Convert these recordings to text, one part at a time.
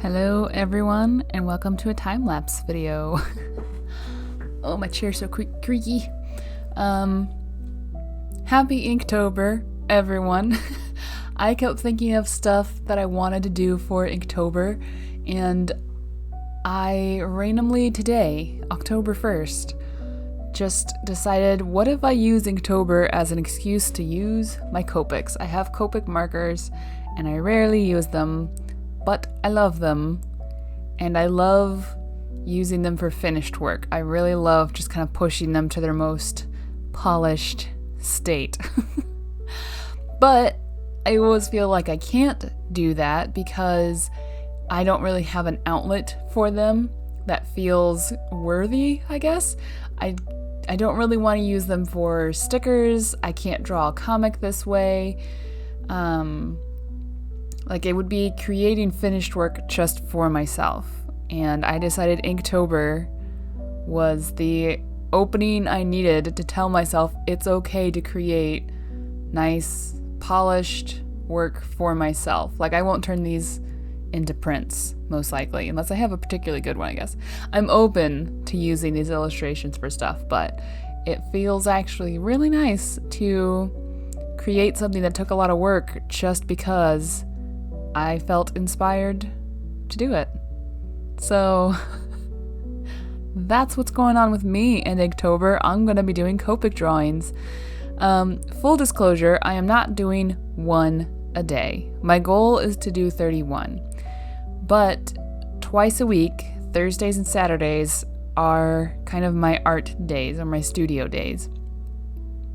Hello everyone, and welcome to a time-lapse video. Oh, my chair's so creaky. Happy Inktober, everyone. I kept thinking of stuff that I wanted to do for Inktober, and I randomly today, October 1st, just decided, what if I use Inktober as an excuse to use my Copics? I have Copic markers, and I rarely use them, but I love them, and I love using them for finished work. I really love just kind of pushing them to their most polished state. But I always feel like I can't do that because I don't really have an outlet for them that feels worthy, I guess. I don't really want to use them for stickers. I can't draw a comic this way. Like, it would be creating finished work just for myself. And I decided Inktober was the opening I needed to tell myself it's okay to create nice, polished work for myself. Like, I won't turn these into prints, most likely, unless I have a particularly good one, I guess. I'm open to using these illustrations for stuff, but it feels actually really nice to create something that took a lot of work just because I felt inspired to do it. So that's what's going on with me in Inktober. I'm going to be doing Copic drawings. Full disclosure, I am not doing one a day. My goal is to do 31. But twice a week, Thursdays and Saturdays, are kind of my art days or my studio days.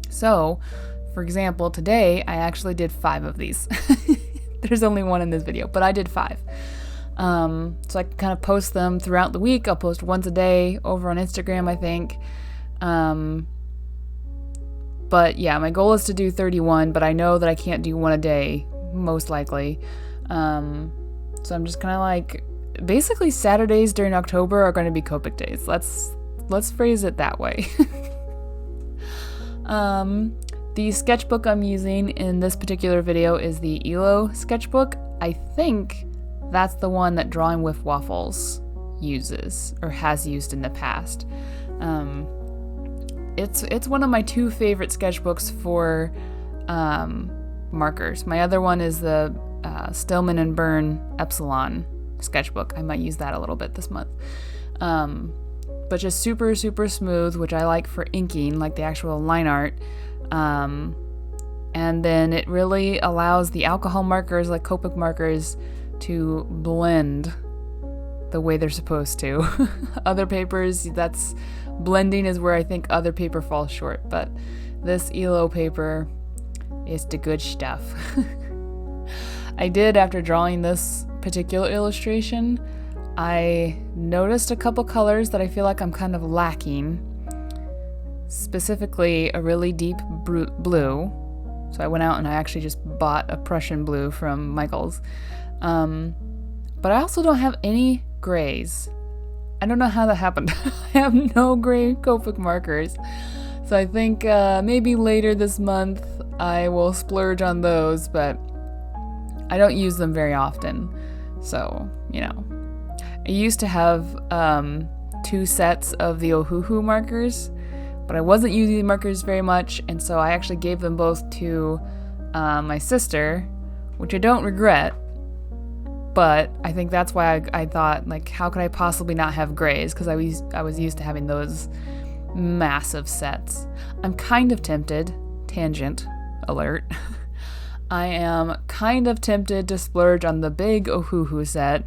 So, for example, today I actually did 5 of these. There's only one in this video, but I did 5. So I can kind of post them throughout the week. I'll post once a day over on Instagram, I think. But yeah, my goal is to do 31, but I know that I can't do one a day, most likely. So I'm just kind of like, basically Saturdays during October are going to be Copic days. Let's phrase it that way. The sketchbook I'm using in this particular video is the ELO sketchbook. I think that's the one that Drawing with Waffles uses, or has used in the past. It's one of my 2 favorite sketchbooks for markers. My other one is the Stillman and Byrne Epsilon sketchbook. I might use that a little bit this month. But just super, super smooth, which I like for inking, like the actual line art. And then it really allows the alcohol markers, like Copic markers, to blend the way they're supposed to. Other papers, that's blending is where I think other paper falls short, but this ELO paper is the good stuff. I did, after drawing this particular illustration, I noticed a couple colors that I feel like I'm kind of lacking. Specifically, a really deep blue. So I went out and I actually just bought a Prussian blue from Michael's. But I also don't have any grays. I don't know how that happened. I have no gray Copic markers. So I think maybe later this month I will splurge on those, but I don't use them very often. So, you know. I used to have 2 sets of the Ohuhu markers, but I wasn't using the markers very much, and so I actually gave them both to my sister, which I don't regret, but I think that's why I thought, like, how could I possibly not have grays, because I was used to having those massive sets. I'm kind of tempted, tangent alert, I am kind of tempted to splurge on the big Ohuhu set,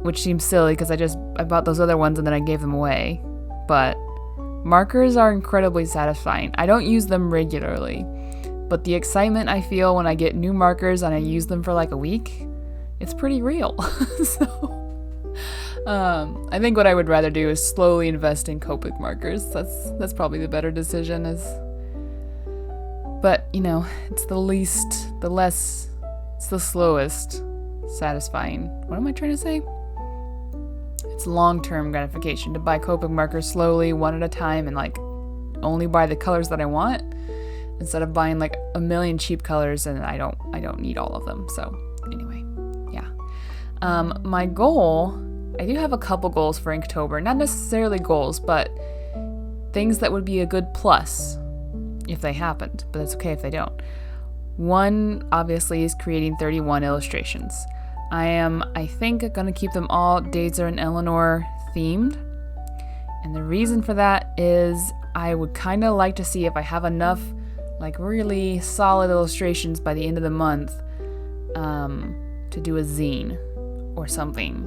which seems silly because I bought those other ones and then I gave them away, but markers are incredibly satisfying. I don't use them regularly, but the excitement I feel when I get new markers and I use them for like a week, it's pretty real. So, I think what I would rather do is slowly invest in Copic markers. That's probably the better decision. But you know, it's the slowest satisfying. What am I trying to say? It's long-term gratification to buy Copic markers slowly, one at a time, and like only buy the colors that I want, instead of buying like a million cheap colors and I don't need all of them. So anyway, yeah. My goal, I do have a couple goals for Inktober. Not necessarily goals, but things that would be a good plus if they happened, but it's okay if they don't. One, obviously, is creating 31 illustrations. I think, going to keep them all Dazer and Eleanor themed. And the reason for that is I would kind of like to see if I have enough like really solid illustrations by the end of the month to do a zine or something.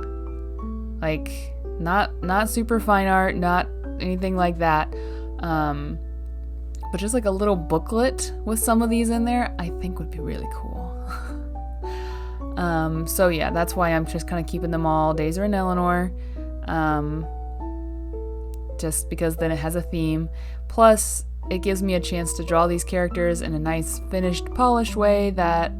Like not super fine art, not anything like that. But just like a little booklet with some of these in there, I think would be really cool. So yeah, that's why I'm just kind of keeping them all Dazer and Eleanor. Just because then it has a theme. Plus, it gives me a chance to draw these characters in a nice, finished, polished way that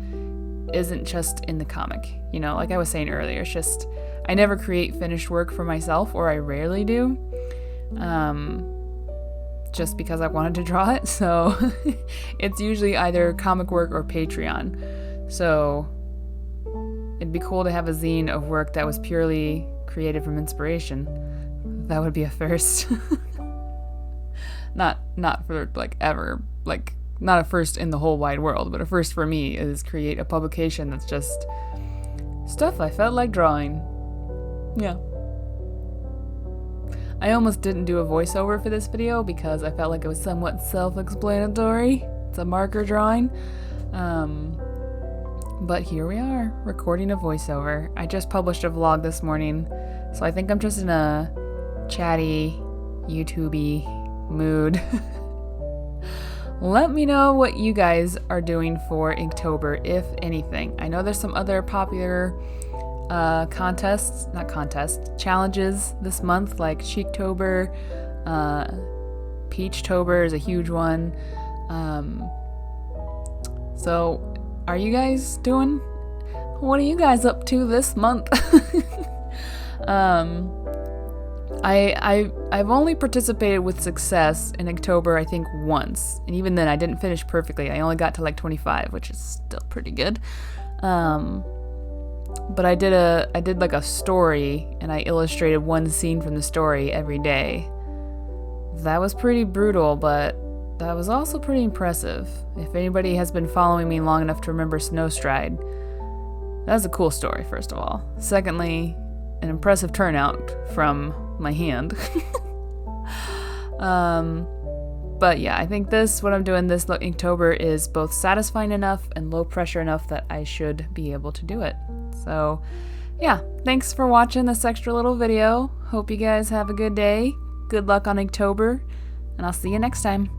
isn't just in the comic. You know, like I was saying earlier, it's just, I never create finished work for myself, or I rarely do. Just because I wanted to draw it, so it's usually either comic work or Patreon. So it'd be cool to have a zine of work that was purely created from inspiration. That would be a first. Not for like ever, like not a first in the whole wide world, but a first for me is create a publication that's just stuff I felt like drawing. Yeah. I almost didn't do a voiceover for this video because I felt like it was somewhat self-explanatory. It's a marker drawing. But here we are, recording a voiceover. I just published a vlog this morning, so I think I'm just in a chatty, YouTubey mood. Let me know what you guys are doing for Inktober, if anything. I know there's some other popular challenges this month, like Cheektober, Peachtober is a huge one. So are you guys doing? What are you guys up to this month? I've only participated with success in Inktober, I think, once, and even then I didn't finish perfectly. I only got to like 25, which is still pretty good. But I did like a story, and I illustrated one scene from the story every day. That was pretty brutal, but that was also pretty impressive. If anybody has been following me long enough to remember Snowstride, that's a cool story, first of all. Secondly, an impressive turnout from my hand. But yeah, I think what I'm doing this Inktober is both satisfying enough and low pressure enough that I should be able to do it. So yeah, thanks for watching this extra little video. Hope you guys have a good day. Good luck on Inktober, and I'll see you next time.